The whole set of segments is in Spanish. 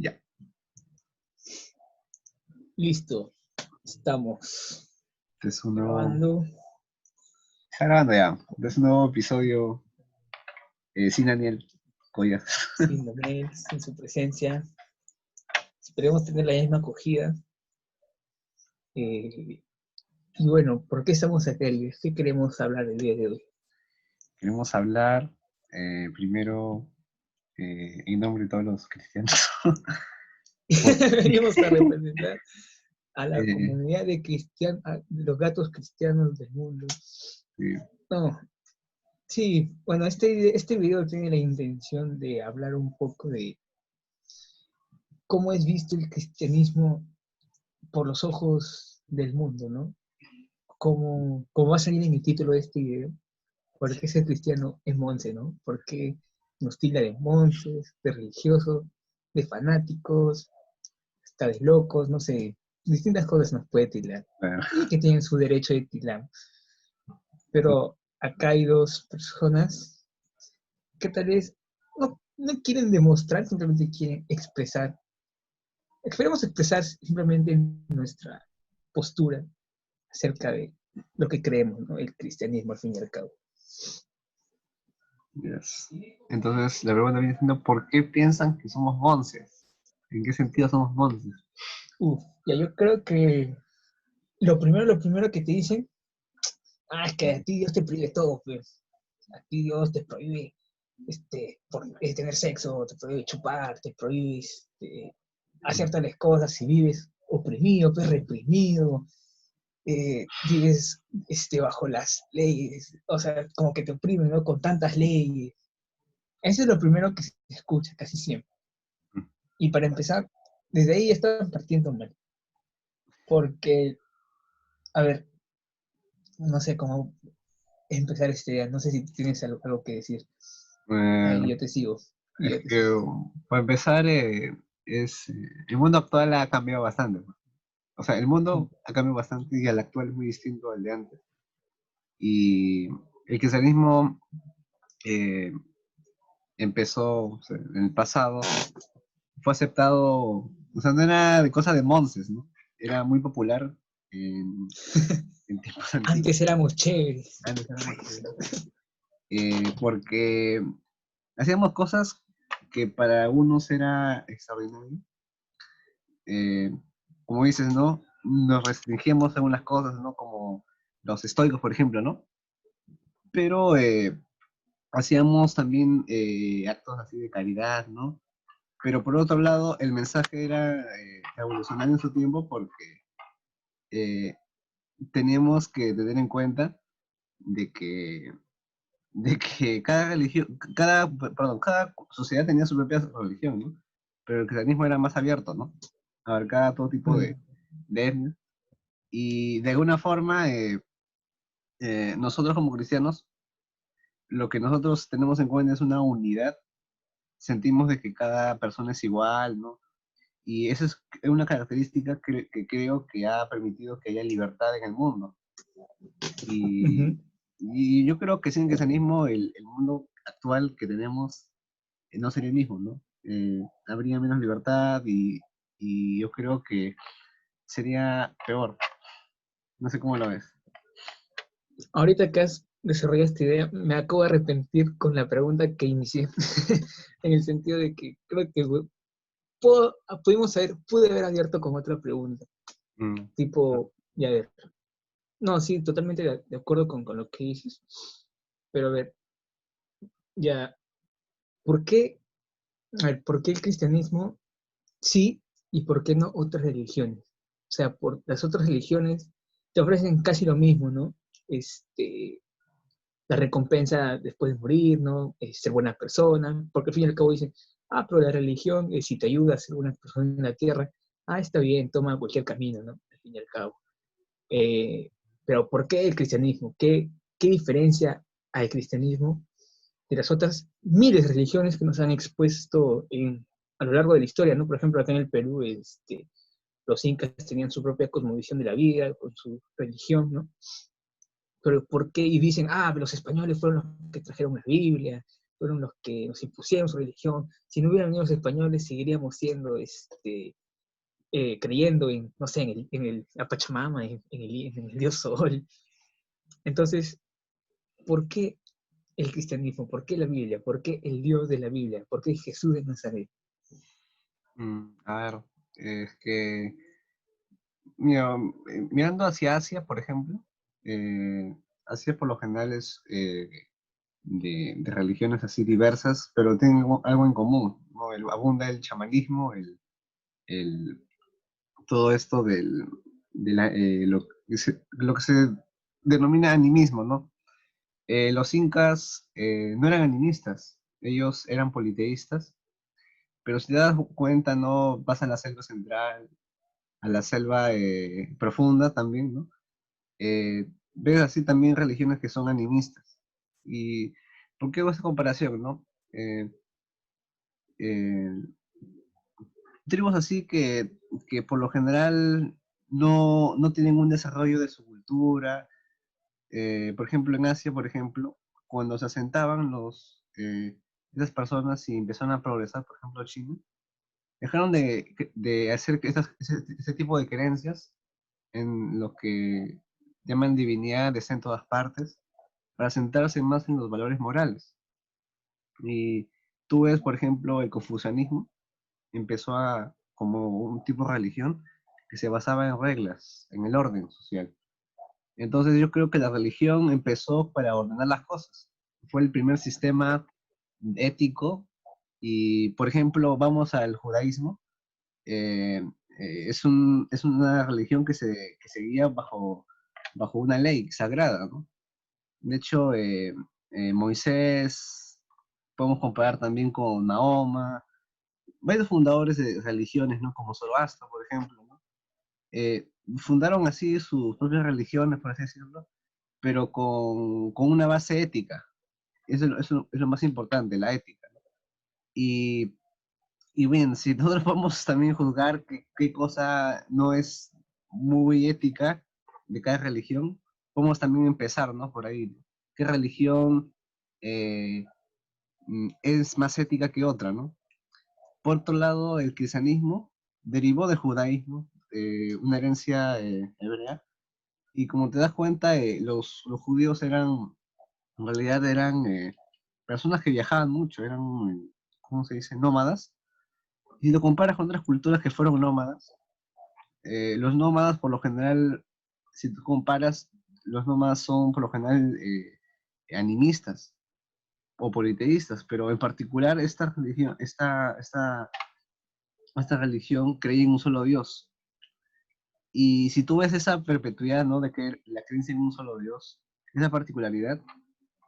Ya. Listo, estamos Es un nuevo. grabando. Está grabando ya. Es un nuevo episodio sin Daniel Coya. Sin Daniel, sin su presencia. Esperemos tener la misma acogida. Y bueno, ¿por qué estamos acá, Luis? ¿Qué queremos hablar el día de hoy? Queremos hablar primero en nombre de todos los cristianos. Por- Venimos a representar a la eh, comunidad de cristianos, de los gatos cristianos del mundo. eh, No, sí, bueno, este video tiene la intención de hablar un poco de cómo es visto el cristianismo por los ojos del mundo, ¿no? Como va a salir en el título de este video, ¿por qué ser cristiano es monce, no? ¿Por qué nos tilda de monces, de religiosos, de fanáticos, hasta de locos, no sé, distintas cosas nos puede tildar bueno, y que tienen su derecho de tildar? Pero acá hay dos personas que tal vez no quieren demostrar, simplemente quieren expresar. Esperemos expresar simplemente nuestra postura acerca de lo que creemos, ¿no? El cristianismo al fin y al cabo. yes. Entonces, la pregunta viene siendo: ¿por qué piensan que somos monces? ¿En qué sentido somos monces? Ya yo creo que lo primero que te dicen, es que a ti Dios te prohíbe todo, pues. A ti Dios te prohíbe tener sexo, te prohíbe chupar, te prohíbe hacer tales cosas si vives oprimido, pues reprimido, vives bajo las leyes, o sea, como que te oprimen, ¿no? Con tantas leyes. Eso es lo primero que se escucha casi siempre. Y para empezar, desde ahí están partiendo mal. Porque, a ver, no sé cómo empezar esta idea, no sé si tienes algo que decir. Bueno, Yo te sigo. Y es yo te que sigo. para empezar, el mundo actual ha cambiado bastante. O sea, el mundo ha cambiado bastante y el actual es muy distinto al de antes. Y el cristianismo eh, empezó, o sea, en el pasado, fue aceptado, o sea, no era de cosa de monces, ¿no? Era muy popular en, en tiempos antiguos. Antes éramos chéveres. Antes éramos porque hacíamos cosas que para algunos era extraordinario. Eh, Como dices, ¿no? Nos restringíamos según las cosas, ¿no? Como los estoicos, por ejemplo, ¿no? Pero hacíamos también actos así de caridad, ¿no? Pero por otro lado, el mensaje era revolucionario en su tiempo porque eh, teníamos que tener en cuenta de que, de que cada religión, cada sociedad tenía su propia religión, ¿no? Pero el cristianismo era más abierto, ¿no? Abarcaba todo tipo Mm. de etnias. Y de alguna forma, nosotros como cristianos, lo que nosotros tenemos en cuenta es una unidad. Sentimos de que cada persona es igual, ¿no? Y esa es una característica que creo que ha permitido que haya libertad en el mundo. Y, Ujú. y yo creo que sin el cristianismo el mundo actual que tenemos no sería el mismo, ¿no? Habría menos libertad y yo creo que sería peor. No sé cómo lo ves. Ahorita que has desarrollado esta idea, me acabo de arrepentir con la pregunta que inicié. En el sentido de que creo que pude haber abierto con otra pregunta. Mm. Tipo, ya ver. No, sí, totalmente de acuerdo con lo que dices. Pero a ver, ya, ¿por qué, ¿por qué el cristianismo sí y por qué no otras religiones? O sea, por las otras religiones te ofrecen casi lo mismo, ¿no? Este, la recompensa después de morir, ¿no? Ser buena persona, porque al fin y al cabo dicen, pero la religión, si te ayuda a ser buena persona en la tierra, está bien, toma cualquier camino, ¿no? Al fin y al cabo. Eh, pero ¿por qué el cristianismo? ¿Qué diferencia al cristianismo de las otras miles de religiones que nos han expuesto a lo largo de la historia, ¿no? Por ejemplo, acá en el Perú, los incas tenían su propia cosmovisión de la vida, con su religión, ¿no? Pero ¿por qué? Y dicen, los españoles fueron los que trajeron la Biblia, fueron los que nos impusieron su religión. Si no hubieran venido los españoles, seguiríamos siendo, creyendo en, no sé, la Pachamama, en el dios Sol. Entonces, ¿por qué el cristianismo? ¿Por qué la Biblia? ¿Por qué el Dios de la Biblia? ¿Por qué Jesús de Nazaret? A ver, es que, mira, mirando hacia Asia, por ejemplo, Asia por lo general es de religiones así diversas, pero tienen algo en común, ¿no? Abunda el chamanismo, el, todo esto lo que se denomina animismo, ¿no? Los incas no eran animistas, ellos eran politeístas, pero si te das cuenta, ¿no? Vas a la selva central, a la selva profunda también, ¿no? Ves así también religiones que son animistas. ¿Y por qué hago esa comparación, no? Eh, eh, Tribus así que por lo general no tienen un desarrollo de su cultura. Por ejemplo, en Asia, por ejemplo, cuando se asentaban esas personas y empezaron a progresar, por ejemplo, China, dejaron de hacer ese tipo de creencias en lo que llaman divinidades en todas partes, para centrarse más en los valores morales. Y tú ves, por ejemplo, el confucianismo empezó como un tipo de religión que se basaba en reglas, en el orden social. Entonces yo creo que la religión empezó para ordenar las cosas. Fue el primer sistema ético y, por ejemplo, vamos al judaísmo. eh, es una religión que se guía bajo una ley sagrada, ¿no? De hecho, Moisés, podemos comparar también con Mahoma, varios fundadores de religiones, ¿no? Como Zoroastro, por ejemplo, ¿no? Fundaron así sus propias religiones, por así decirlo, pero con una base ética. Es lo más importante, la ética, ¿no? Y, y bien, si nosotros podemos también juzgar qué cosa no es muy ética de cada religión, podemos también empezar, ¿no? Por ahí, ¿no? ¿Qué religión eh, es más ética que otra, ¿no? Por otro lado, el cristianismo derivó del judaísmo, una herencia hebrea, y como te das cuenta, los judíos en realidad eran personas que viajaban mucho, eran, ¿cómo se dice?, nómadas. Y lo comparas con otras culturas que fueron nómadas, los nómadas por lo general, si tú comparas, los nómadas son por lo general animistas o politeístas, pero en particular esta religión creía en un solo Dios. Y si tú ves esa perpetuidad, ¿no? De que la creencia en un solo Dios, esa particularidad,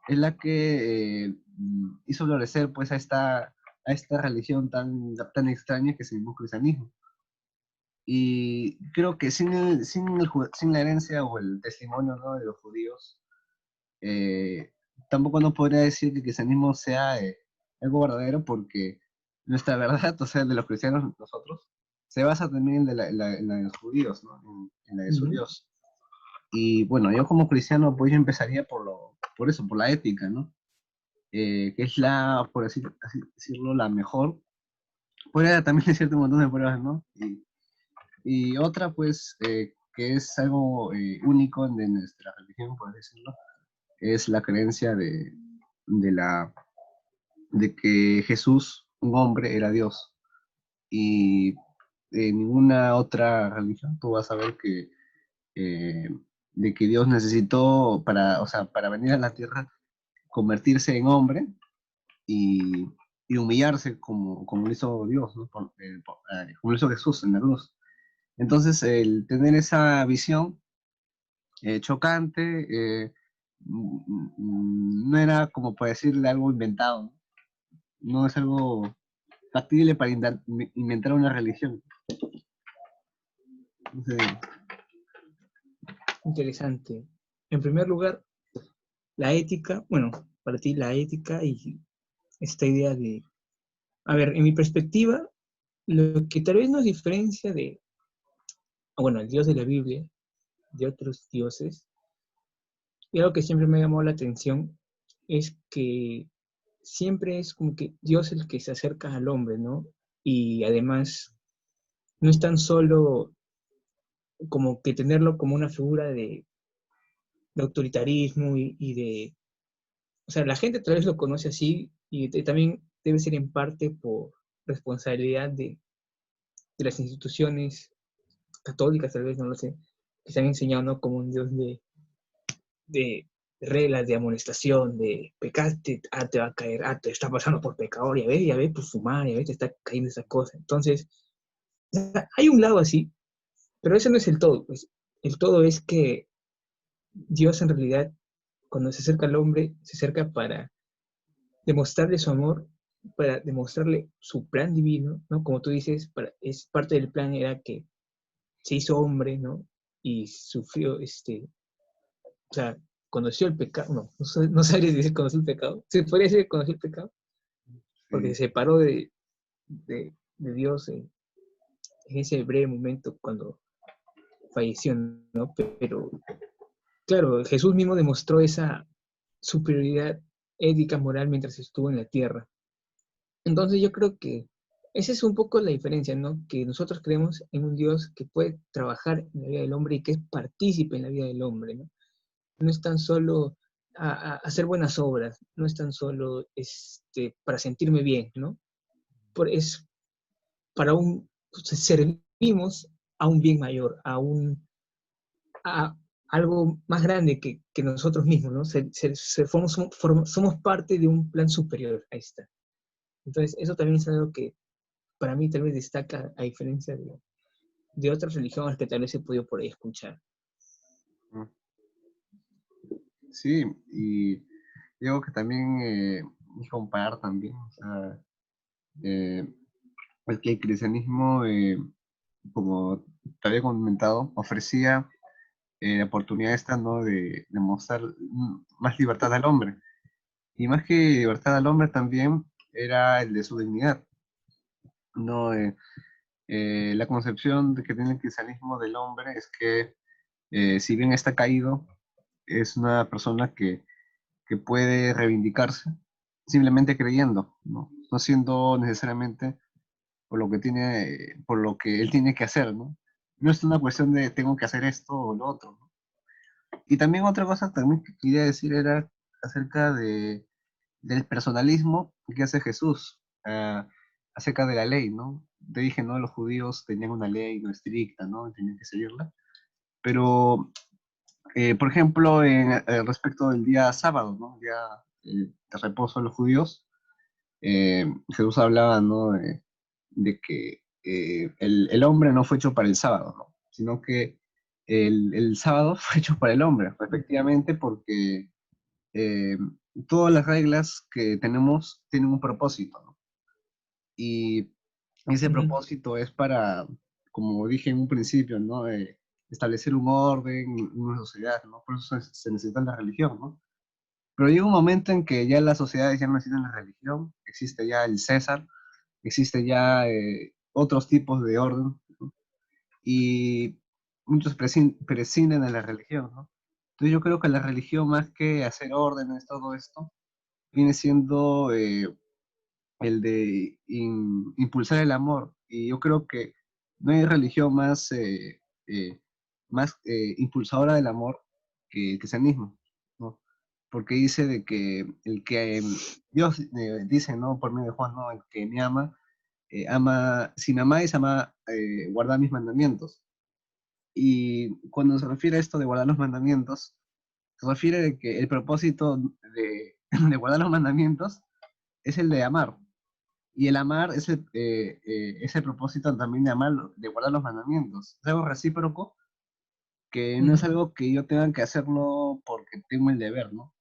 es la que hizo florecer pues a esta religión tan extraña que se llamó cristianismo. Y creo que sin la herencia o el testimonio, ¿no? De los judíos, eh, tampoco nos podría decir que el cristianismo sea algo verdadero, porque nuestra verdad, o sea, de los cristianos nosotros, se basa también en la de los judíos, ¿no? En la de su Ujú. Dios. Y bueno, yo como cristiano, pues yo empezaría por eso, por la ética, ¿no? Que es por así decirlo, la mejor. Puede también decirte un montón de pruebas, ¿no? Y otra, pues, que es algo único de nuestra religión, por así decirlo, es la creencia de, la, de que Jesús, un hombre, era Dios. Y en ninguna otra religión tú vas a ver eh, de que Dios necesitó o sea, para venir a la tierra, convertirse en hombre y, y humillarse como lo hizo Dios, ¿no? Como lo hizo Jesús en la cruz. Entonces, el tener esa visión chocante, no era como para decirle algo inventado, ¿no? No es algo factible para inventar una religión. Entonces, Interesante. En primer lugar, la ética, bueno, para ti la ética y esta idea de, a ver, en mi perspectiva, lo que tal vez nos diferencia bueno, el Dios de la Biblia, de otros dioses, y algo que siempre me ha llamado la atención es que siempre es como que Dios el que se acerca al hombre, ¿no? Y además no es tan solo como que tenerlo como una figura de autoritarismo y de, o sea, la gente tal vez lo conoce así y también debe ser en parte por responsabilidad de las instituciones católicas, tal vez, no lo sé, que se han enseñado, ¿no? Como un Dios de reglas, de amonestación, de pecaste, te va a caer, te está pasando por pecador, ya ves, por fumar, ya ves, te está cayendo esa cosa. Entonces, hay un lado así, pero ese no es el todo, pues. El todo es que Dios en realidad, cuando se acerca al hombre, se acerca para demostrarle su amor, para demostrarle su plan divino, ¿no? Como tú dices, es parte del plan era que se hizo hombre, ¿no? Y sufrió, o sea, conoció el pecado, no sabría decir conoció el pecado, se podría decir que conoció el pecado, porque se Sí, separó de Dios en ese breve momento cuando falleció, ¿no? Pero, claro, Jesús mismo demostró esa superioridad ética, moral, mientras estuvo en la tierra. Entonces yo creo que esa es un poco la diferencia, ¿no? Que nosotros creemos en un Dios que puede trabajar en la vida del hombre y que es partícipe en la vida del hombre, ¿no? No es tan solo hacer buenas obras, no es tan solo para sentirme bien, ¿no? Es para servimos a un bien mayor, a algo más grande que nosotros mismos, ¿no? Somos parte de un plan superior, ahí está. Entonces, eso también es algo que para mí tal vez destaca a diferencia de otras religiones que tal vez he podido por ahí escuchar. mm, sí, y digo que también comparar también, o sea, eh, es que el cristianismo, como te había comentado, ofrecía la oportunidad esta, ¿no? De mostrar más libertad al hombre. Y más que libertad al hombre también era el de su dignidad, ¿no? La concepción de que tiene el cristianismo del hombre es que si bien está caído, es una persona que puede reivindicarse simplemente creyendo, ¿no? No siendo necesariamente por lo que tiene, por lo que él tiene que hacer, ¿no? No es una cuestión de tengo que hacer esto o lo otro, ¿no? Y también otra cosa también que quería decir era acerca del personalismo que hace Jesús, acerca de la ley, ¿no? Te dije, ¿no? Los judíos tenían una ley no estricta, ¿no? Tenían que seguirla. Pero, por ejemplo, respecto del día sábado, ¿no? Día de reposo de los judíos, Jesús hablaba, ¿no? De que el hombre no fue hecho para el sábado, ¿no? Sino que el sábado fue hecho para el hombre, efectivamente, porque eh, todas las reglas que tenemos tienen un propósito, ¿no? Y ese Ujú. propósito es para, como dije en un principio, ¿no? Establecer un orden, una sociedad, ¿no? Por eso se necesita la religión, ¿no? Pero llega un momento en que ya las sociedades ya no necesitan la religión, existe ya el César, existe ya otros tipos de orden, ¿no? Y muchos prescinden de la religión, ¿no? Entonces yo creo que la religión, más que hacer órdenes, todo esto, viene siendo el de impulsar el amor. Y yo creo que no hay religión más impulsadora del amor que el cristianismo, ¿no? Porque dice de que el que Dios dice, ¿no? Por medio de Juan, ¿no? El que me ama, si me amáis, guardad mis mandamientos. Y cuando se refiere a esto de guardar los mandamientos, se refiere de que el propósito de guardar los mandamientos es el de amar. Y el amar es el propósito también de amar, de guardar los mandamientos. Es algo recíproco, que no es Ujú. algo que yo tenga que hacerlo porque tengo el deber, ¿no?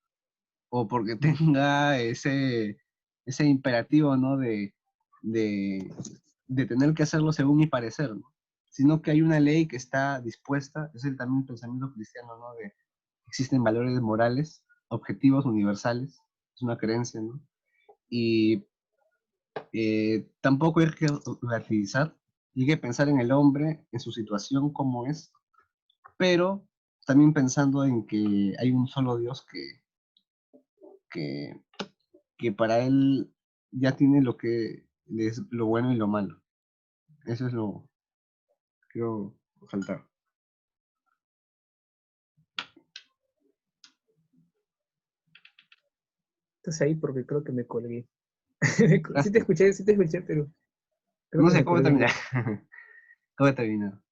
O porque tenga ese imperativo, ¿no? De, de tener que hacerlo según mi parecer, ¿no? Sino que hay una ley que está dispuesta, es el también pensamiento cristiano, ¿no? De existen valores morales, objetivos universales, es una creencia, ¿no? Y tampoco hay que relativizar, y hay que pensar en el hombre, en su situación, como es, pero también pensando en que hay un solo Dios que, que para él ya tiene lo que es lo bueno y lo malo. Eso es lo que quiero resaltar. Estás ahí porque creo que me colgué. Gracias. Sí te escuché, pero creo No que sé me cómo colgué un terminar. poco. ¿Cómo terminar?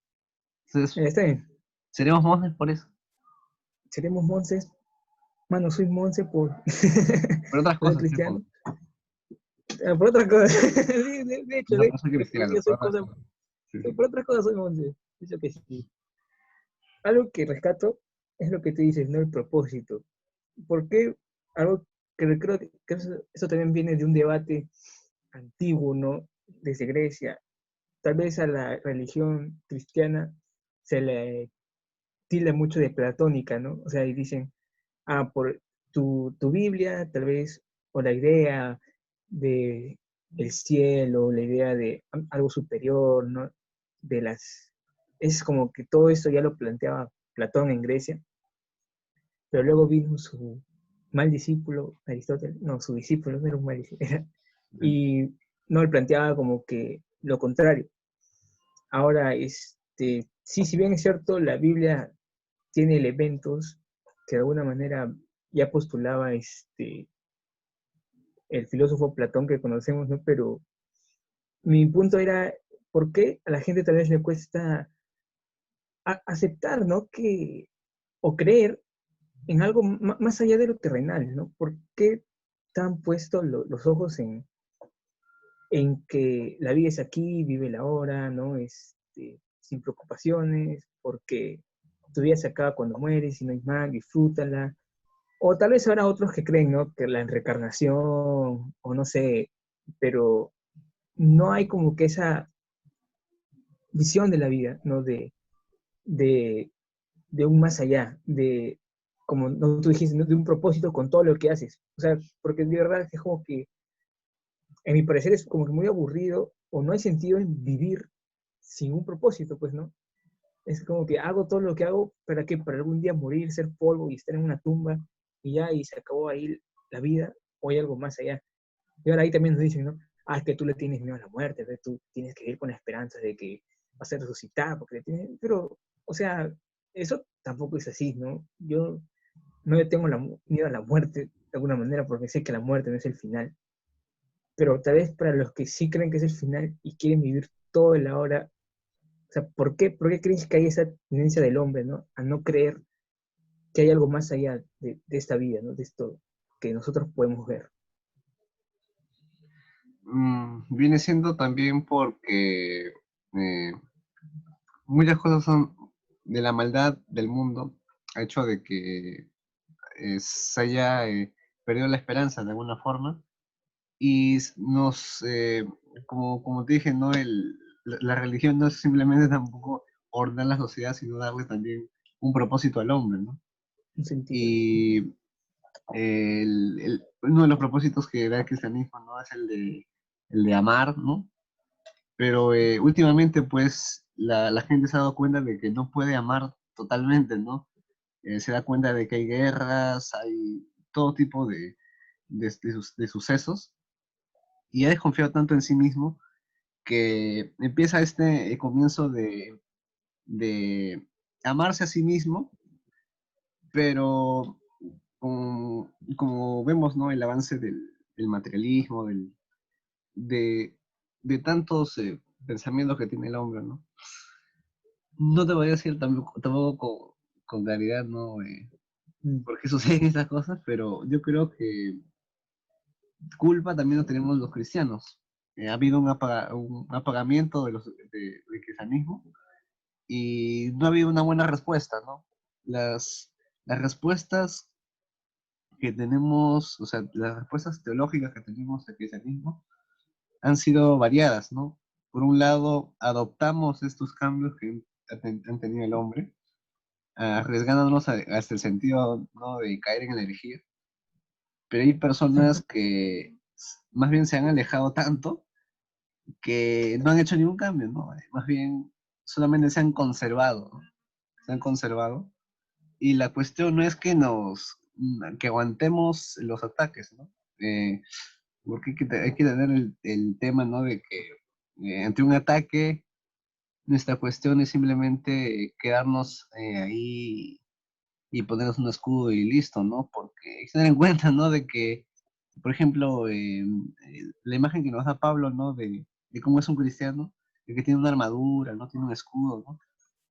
Entonces, Está bien. seremos monjes por eso. Seremos monces. Mano, soy monce por Por otras soy cosas, sí, cristiano. Por otra cosa. Sí, de hecho, no soy de por cristiano, día por soy otras cosa. cosas. Sí, Sí, sí. por otras cosas soy monce. De hecho que sí. Algo que rescato es lo que tú dices, ¿no? El propósito. ¿Por qué? Algo que creo que eso también viene de un debate antiguo, ¿no? Desde Grecia. Tal vez a la religión cristiana se le tilda mucho de platónica, ¿no? O sea, y dicen, por tu Biblia, tal vez, o la idea de el cielo, la idea de algo superior, ¿no? De las... Es como que todo esto ya lo planteaba Platón en Grecia, pero luego vino su mal discípulo, Aristóteles, no, su discípulo, no era un mal discípulo, y no le planteaba como que lo contrario. Ahora, sí, si bien es cierto, la Biblia tiene elementos que de alguna manera ya postulaba el filósofo Platón que conocemos, ¿no? Pero mi punto era, ¿por qué a la gente tal vez le cuesta aceptar, ¿no? O creer en algo más allá de lo terrenal, ¿no? ¿Por qué están puestos los ojos en que la vida es aquí, vive la hora, ¿no? Sin preocupaciones, porque tu vida se acaba cuando mueres y no hay más, disfrútala. O tal vez habrá otros que creen, ¿no? Que la reencarnación, o no sé, pero no hay como que esa visión de la vida, ¿no? De, de un más allá, como no, tú dijiste, ¿no? De un propósito con todo lo que haces. O sea, porque de verdad es como que, en mi parecer, es como que muy aburrido o no hay sentido en vivir sin un propósito, pues, ¿no? Es como que hago todo lo que hago para que para algún día morir, ser polvo y estar en una tumba y ya, y se acabó ahí la vida, o hay algo más allá. Y ahora ahí también nos dicen, ¿no? Es que tú le tienes miedo a la muerte, ¿ves? Tú tienes que ir con la esperanza de que vas a resucitar, porque le tienes... Pero, o sea, eso tampoco es así, ¿no? Yo no le tengo miedo a la muerte de alguna manera, porque sé que la muerte no es el final. Pero tal vez para los que sí creen que es el final y quieren vivir todo el ahora, o sea, por qué crees que hay esa tendencia del hombre, ¿no? A no creer que hay algo más allá esta vida, ¿no? De esto que nosotros podemos ver. Viene siendo también porque eh, muchas cosas son de la maldad del mundo, ha hecho de que se haya perdido la esperanza de alguna forma y como te dije, ¿no? La religión no es simplemente tampoco ordenar la sociedad, sino darle también un propósito al hombre, ¿no? Un sentido. Y uno de los propósitos que da el cristianismo, ¿no? Es el de amar, ¿no? Pero últimamente, pues, la gente se ha dado cuenta de que no puede amar totalmente, ¿no? Se da cuenta de que hay guerras, hay todo tipo de sucesos, y ha desconfiado tanto en sí mismo que empieza este comienzo de amarse a sí mismo, pero como vemos, ¿no? El avance del materialismo, de, de tantos pensamientos que tiene el hombre, ¿no? No te voy a decir tampoco con claridad, ¿no? Mm. Por qué suceden estas cosas, pero yo creo que culpa también lo tenemos los cristianos. Ha habido un apagamiento del cristianismo y no ha habido una buena respuesta, ¿no? Las respuestas que tenemos, o sea, las respuestas teológicas que tenemos del cristianismo han sido variadas, ¿no? Por un lado, adoptamos estos cambios que han tenido el hombre, arriesgándonos hasta el sentido, ¿no? De caer en la herejía, pero hay personas que más bien se han alejado tanto que no han hecho ningún cambio, ¿no? Más bien solamente se han conservado, ¿no? Se han conservado. Y la cuestión no es que que aguantemos los ataques, ¿no? porque hay que tener el tema, ¿no? De que ante un ataque, nuestra cuestión es simplemente quedarnos ahí y ponernos un escudo y listo, ¿no? Porque hay que tener en cuenta, ¿no? De que, por ejemplo, la imagen que nos da Pablo, ¿no? De cómo es un cristiano, de que tiene una armadura, ¿no? Tiene un escudo, ¿no?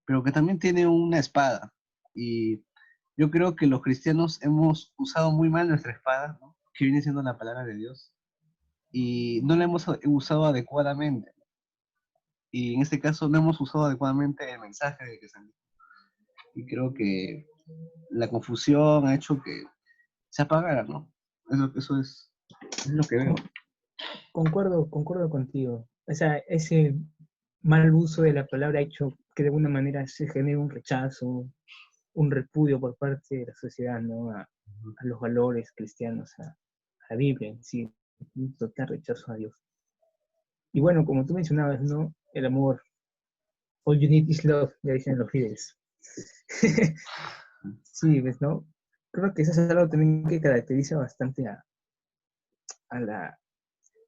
Pero que también tiene una espada. Y yo creo que los cristianos hemos usado muy mal nuestra espada, ¿no? Que viene siendo la palabra de Dios, y no la hemos usado adecuadamente. Y en este caso no hemos usado adecuadamente el mensaje de que salió. Y creo que la confusión ha hecho que se apagara, ¿no? Es lo que veo. Concuerdo contigo. O sea, ese mal uso de la palabra ha hecho que de alguna manera se genere un rechazo, un repudio por parte de la sociedad, ¿no? A los valores cristianos, a la Biblia en sí, un total rechazo a Dios. Y bueno, como tú mencionabas, ¿no? El amor, all you need is love, ya dicen los Beatles. Sí, ¿ves, no? Creo que eso es algo también que caracteriza bastante a la...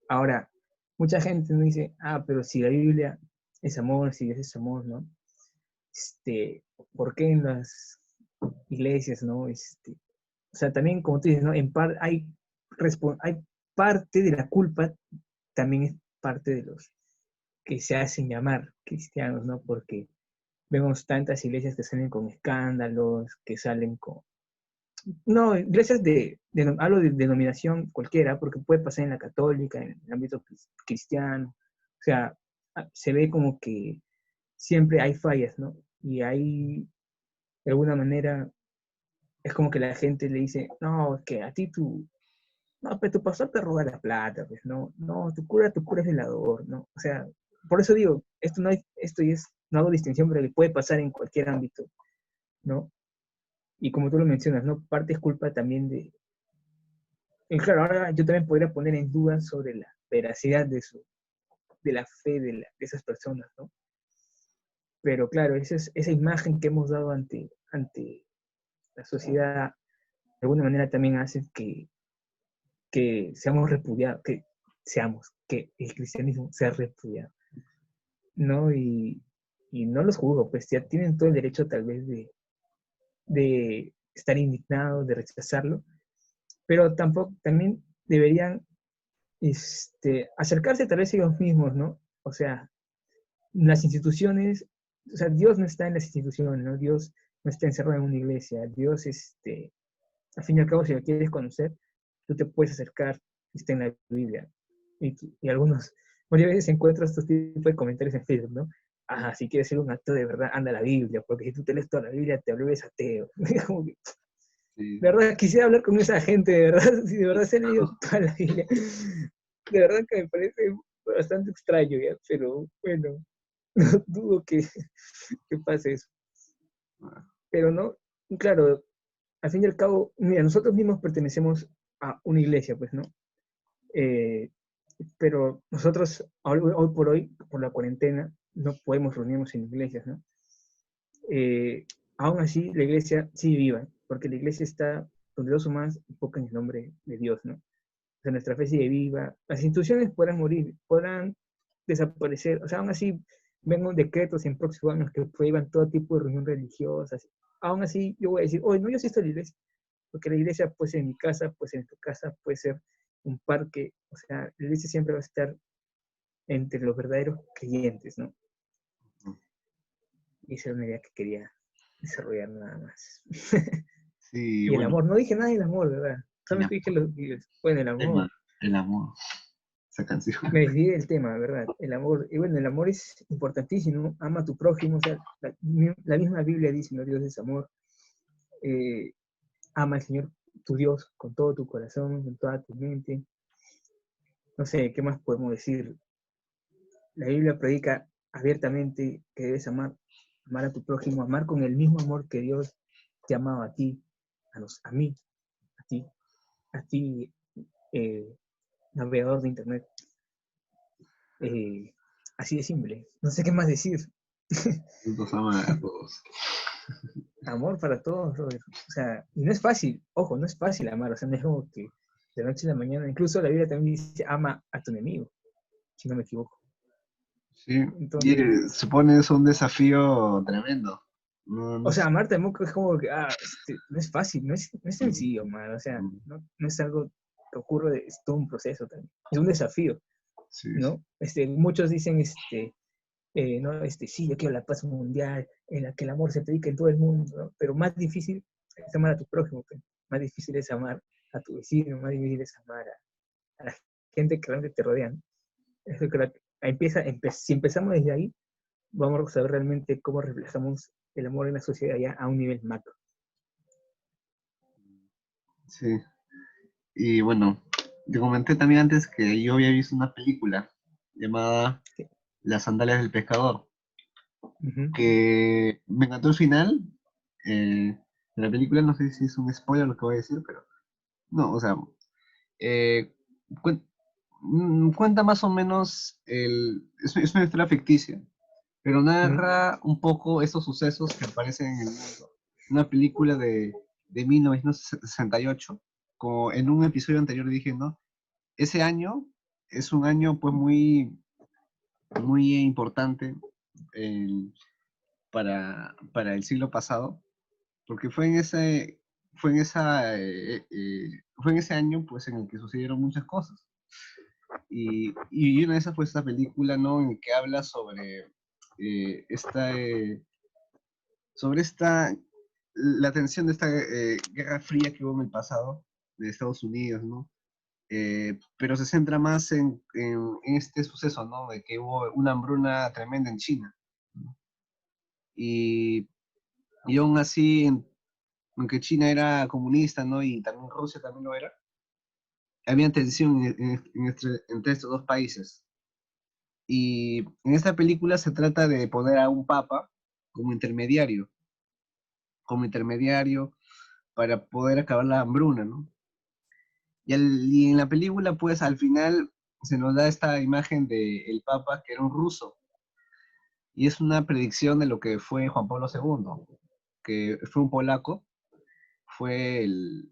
Ahora, mucha gente me dice, pero si la Biblia es amor, si Dios es amor, ¿no? ¿Por qué en las iglesias, no? O sea, también, como tú dices, ¿no? Hay parte de la culpa, también es parte de los que se hacen llamar cristianos, ¿no? Porque vemos tantas iglesias que salen con escándalos, que salen con... No, iglesias hablo de denominación cualquiera, porque puede pasar en la católica, en el ámbito cristiano, o sea, se ve como que siempre hay fallas, ¿no? Y hay, de alguna manera, es como que la gente le dice, no, es que a ti no, pero tu pastor te roba la plata, pues, no, tu cura es velador, ¿no? O sea, por eso digo, no hago distinción, pero que puede pasar en cualquier ámbito, ¿no? Y como tú lo mencionas, ¿no? Parte es culpa también y claro, ahora yo también podría poner en duda sobre la veracidad de la fe de esas personas, ¿no? Pero claro, esa imagen que hemos dado ante la sociedad, de alguna manera también hace que seamos repudiados, que el cristianismo sea repudiado, ¿no? Y no los juzgo, pues ya tienen todo el derecho tal vez de estar indignados, de rechazarlo, pero tampoco, también deberían acercarse tal vez ellos mismos, ¿no? O sea, las instituciones, o sea, Dios no está en las instituciones, ¿no? Dios no está encerrado en una iglesia, Dios, al fin y al cabo, si lo quieres conocer, tú te puedes acercar, está en la Biblia. Y algunos, muchas veces encuentro estos tipos de comentarios en Facebook, ¿no? Si quieres ser un acto de verdad, anda a la Biblia, porque si tú te lees toda la Biblia, te vuelves ateo. Como que, Sí. de verdad, quisiera hablar con esa gente, de verdad, si de verdad se ha leído toda la Biblia. De verdad que me parece bastante extraño, ¿ya? Pero bueno, no dudo que pase eso. Pero no, claro, al fin y al cabo, mira, nosotros mismos pertenecemos a una iglesia, pues, ¿no? Pero nosotros, hoy por hoy, por la cuarentena, no podemos reunirnos en iglesias, ¿no? Aún así, la iglesia sigue viva, porque la iglesia está donde dos o más invocan el nombre de Dios, ¿no? O sea, nuestra fe sigue viva. Las instituciones podrán morir, podrán desaparecer. O sea, aún así, vengo decretos en próximos años que prohíban todo tipo de reunión religiosa. Aún así, yo voy a decir, hoy no, yo sí estoy en la iglesia, porque la iglesia puede ser en mi casa, puede ser en tu casa, puede ser un parque. O sea, la iglesia siempre va a estar entre los verdaderos creyentes, ¿no? Y esa es una idea que quería desarrollar nada más. Sí, Y el bueno, amor, no dije nada del amor, ¿verdad? el Solamente dije bueno, el amor. amor, esa canción. Me desvié del tema, ¿verdad? El amor, y bueno, el amor es importantísimo, ama a tu prójimo, o sea, la misma Biblia dice, ¿no? Dios es amor, eh, ama al Señor, tu Dios, con todo tu corazón, con toda tu mente, no sé, ¿qué más podemos decir? La Biblia predica abiertamente que debes amar a tu prójimo, amar con el mismo amor que Dios te amaba a ti, a mí, a ti, navegador de internet. Así de simple. No sé qué más decir. Nos ama a todos. Amor para todos, brother. O sea, y no es fácil, ojo, no es fácil amar, o sea, no es como que de la noche a la mañana. Incluso la Biblia también dice, ama a tu enemigo, si no me equivoco. Sí, y Entonces, supone es un desafío tremendo. No, no o sea, es- amar también es como que, no es fácil, no es mm, sencillo, man. O sea, mm, no es algo que ocurre, es todo un proceso también. Es un desafío, sí, sí, ¿no? Muchos dicen, no, sí, yo quiero la paz mundial, en la que el amor se predique en todo el mundo, ¿no? Pero más difícil es amar a tu prójimo, pues. Más difícil es amar a tu vecino, más difícil es amar a la gente que realmente te rodean. Eso creo que si empezamos desde ahí, vamos a saber realmente cómo reflejamos el amor en la sociedad ya a un nivel macro. sí. Y bueno, te comenté también antes que yo había visto una película llamada Sí. Las sandalias del pescador, Ujú. que me encantó el final de la película, no sé si es un spoiler lo que voy a decir, pero no, o sea, eh, cuen- cuenta más o menos, es una historia ficticia, pero Ujú. narra un poco esos sucesos que aparecen en el mundo. Una película de 1968, como en un episodio anterior dije, ¿no? Ese año es un año pues muy importante eh, para el siglo pasado, porque fue en fue en ese año pues en el que sucedieron muchas cosas. Y una de esas fue esta película, ¿no? En que habla eh, esta, eh, sobre la tensión de esta guerra fría que hubo en el pasado de Estados Unidos, ¿no? Pero se centra más en este suceso, ¿no? De que hubo una hambruna tremenda en China, ¿no? Y, y aún así, aunque China era comunista, ¿no? Y también Rusia también lo era, había tensión entre estos dos países. Y en esta película se trata de poner a un papa como intermediario, como intermediario para poder acabar la hambruna, ¿no? Y en la película, pues al final se nos da esta imagen de el Papa, que era un ruso, y es una predicción de lo que fue Juan Pablo II, que fue un polaco, fue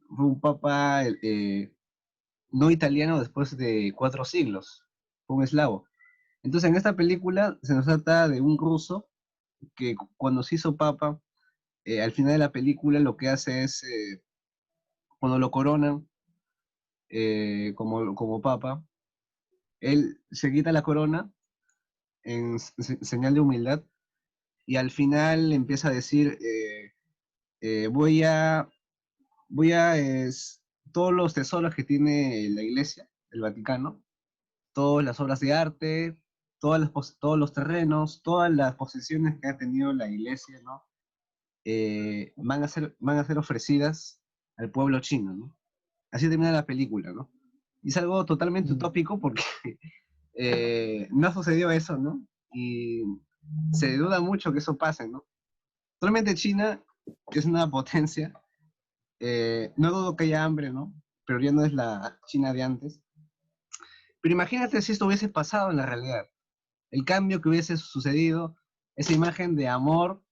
un papa no italiano después de 4 siglos, fue un eslavo. Entonces en esta película se nos trata de un ruso que cuando se hizo papa, al final de la película lo que hace es, cuando lo coronan como papa, él se quita la corona en señal de humildad y al final empieza a decir, voy a, voy a, todos los tesoros que tiene la iglesia, el Vaticano, todas las obras de arte, todos los terrenos, todas las posesiones que ha tenido la iglesia, ¿no? Van a ser ofrecidas al pueblo chino, ¿no? Así termina la película, ¿no? Y es algo totalmente Mm. utópico porque no sucedió eso, ¿no? Y se duda mucho que eso pase, ¿no? Solamente China, que es una potencia, no dudo que haya hambre, ¿no? Pero ya no es la China de antes. Pero imagínate si esto hubiese pasado en la realidad. El cambio que hubiese sucedido, esa imagen de amor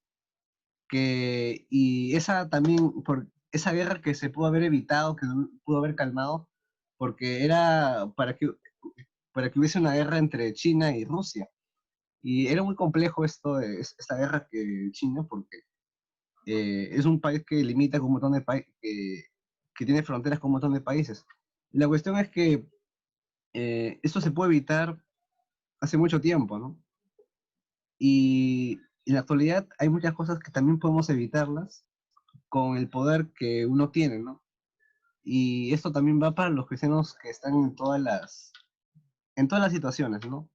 y esa también, por esa guerra que se pudo haber evitado, que pudo haber calmado, porque era para que hubiese una guerra entre China y Rusia. Y era muy complejo esta guerra que China, porque es un país que limita con un montón de países, que tiene fronteras con un montón de países. La cuestión es que esto se puede evitar hace mucho tiempo, ¿no? Y en la actualidad hay muchas cosas que también podemos evitarlas con el poder que uno tiene, ¿no? Y esto también va para los cristianos que están en todas las situaciones, ¿no?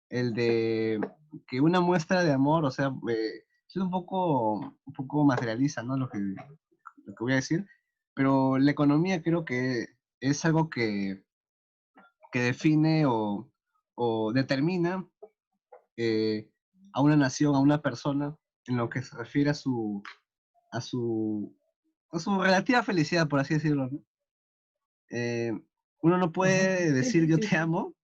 El de que una muestra de amor, o sea, es un poco materialista, ¿no? Lo que voy a decir, pero la economía creo que es algo que define o determina eh, a una nación, a una persona, en lo que se refiere a su, a su relativa felicidad, por así decirlo, ¿no? Eh, Uno no Ajá. puede Sí, decir sí, yo sí, te sí. amo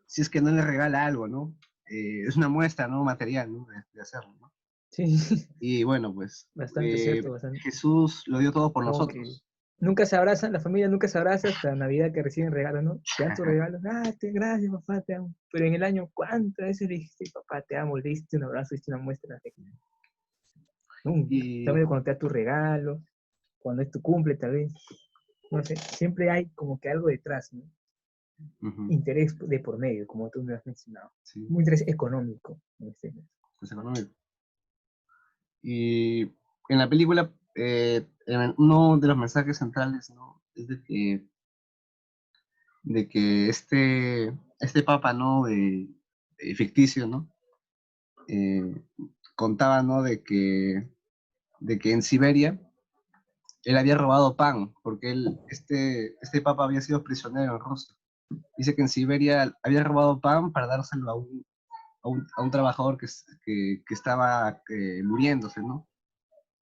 si es que no le regala algo, ¿no? Es una muestra, ¿no? Material, ¿no? De hacerlo, ¿no? Sí, Y bueno, pues bastante cierto, bastante. Jesús lo dio todo por Como que nosotros. nunca se abrazan, la familia nunca se abraza hasta Navidad que reciben regalos, ¿no? Te dan tu regalo, gracias papá, te amo. Pero en el año, ¿cuántas veces le dijiste, papá, te amo, le diste un abrazo, le diste una muestra de afecto? Nunca. Y Solamente cuando te da tu regalo, cuando es tu cumple, tal vez. No sé, siempre hay como que algo detrás, ¿no? ujú, Interés de por medio, como tú me has mencionado. sí, Un interés económico, en este caso. es económico. Y en la película, uno de los mensajes centrales, ¿no? Es de que este papa, ¿no? Ficticio, ¿no? Eh, contaba, ¿no? De que en Siberia él había robado pan, porque este papa había sido prisionero en Rusia. Dice que en Siberia había robado pan para dárselo a un trabajador que estaba muriéndose, ¿no?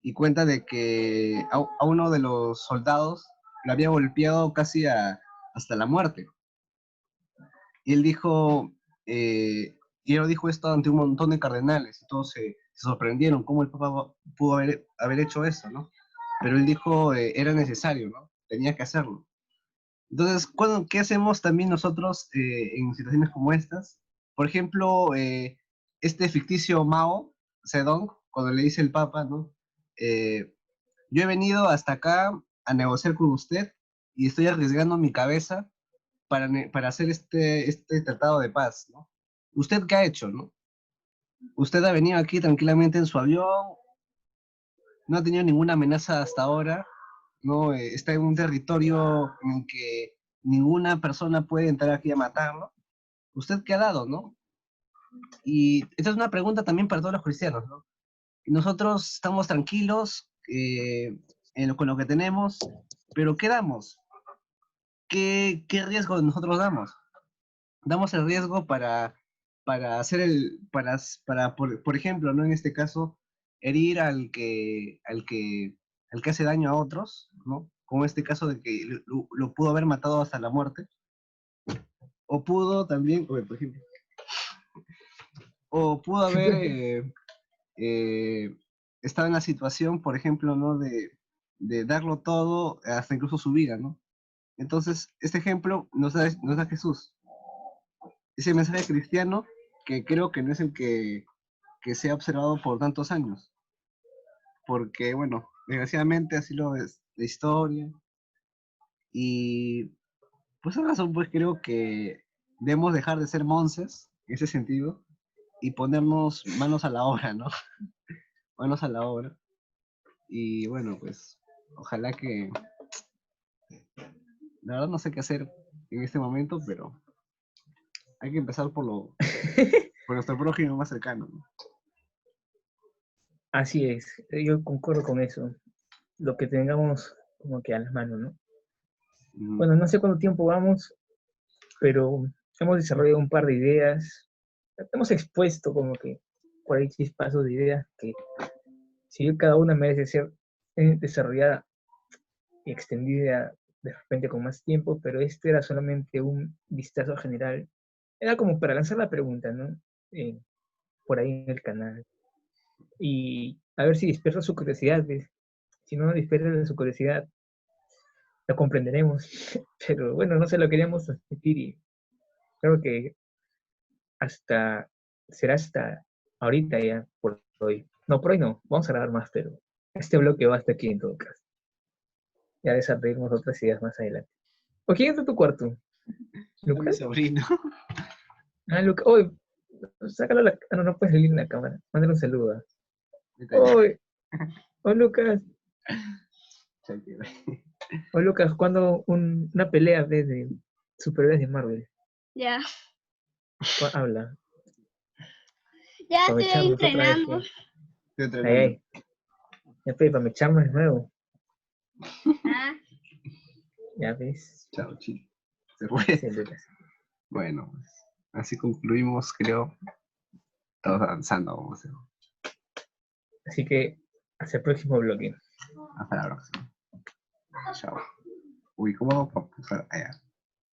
Y cuenta de que a uno de los soldados lo había golpeado casi hasta la muerte. Y él dijo, y él dijo esto ante un montón de cardenales, y todos se sorprendieron cómo el Papa pudo haber hecho eso, ¿no? Pero él dijo, era necesario, ¿no? Tenía que hacerlo. Entonces, ¿qué hacemos también nosotros en situaciones como estas? Por ejemplo, este ficticio Mao Zedong, cuando le dice el Papa, ¿no? Eh, yo he venido hasta acá a negociar con usted y estoy arriesgando mi cabeza para hacer este tratado de paz, ¿no? ¿Usted qué ha hecho, no? Usted ha venido aquí tranquilamente en su avión, no ha tenido ninguna amenaza hasta ahora, ¿no? Está en un territorio en que ninguna persona puede entrar aquí a matarlo. ¿Usted qué ha dado, no? Y esta es una pregunta también para todos los cristianos, ¿no? Nosotros estamos tranquilos con lo que tenemos, pero ¿qué damos? ¿Qué riesgo nosotros damos? Damos el riesgo para hacer por ejemplo, ¿no? En este caso, herir al que hace daño a otros, ¿no? Como este caso de que lo pudo haber matado hasta la muerte, o pudo también, por ejemplo, o pudo haber eh, estado en la situación, por ejemplo, ¿no? De darlo todo, hasta incluso su vida, ¿no? Entonces, este ejemplo nos da Jesús. Ese mensaje cristiano que creo que no es el que se ha observado por tantos años, porque, bueno, desgraciadamente así lo es la historia, y por esa razón, pues creo que debemos dejar de ser monces, en ese sentido, y ponernos manos a la obra, ¿no? Manos a la obra, y bueno, pues, ojalá que, la verdad no sé qué hacer en este momento, pero hay que empezar por nuestro prójimo más cercano, ¿no? Así es, yo concuerdo con eso. Lo que tengamos como que a las manos, ¿no? Mm, Bueno, no sé cuánto tiempo vamos, pero hemos desarrollado un par de ideas. Hemos expuesto como que por ahí chispazos de ideas que si bien cada una merece ser desarrollada y extendida de repente con más tiempo, pero este era solamente un vistazo general. Era como para lanzar la pregunta, ¿no? Eh, por ahí en el canal. Y a ver si despierta su curiosidad. ¿Ves? Si no despierta su curiosidad, lo comprenderemos. Pero bueno, no se lo queríamos transmitir y creo que hasta será hasta ahorita ya por hoy. No, por hoy no, vamos a grabar más, pero este bloque va hasta aquí en todo caso. Ya desarrollaremos otras ideas más adelante. ¿O quién está en tu cuarto? a mi ¿Lucas? sobrino. Ah, Lucas. Oh, sácalo la. Ah, no, no puedes salir en la cámara. Mándale un saludo. Ahorita ya. Oh, oh, Lucas. Tranquilo. Oh, Lucas, ¿cuándo una pelea de superhéroes de Marvel? Ya, Habla. ya Para estoy ahí echarnos otra vez. entrenando. Ay, Estoy entrenando. ay. Ya, para echarnos de nuevo. Ah, Ya ves. Chao, chico. Se fue. Sí, Lucas. Bueno, pues, así concluimos, creo. Estamos avanzando, vamos a hacer. Así que hasta el próximo bloque. Hasta la próxima. Chao. Uy, ¿cómo vamos a pasar allá?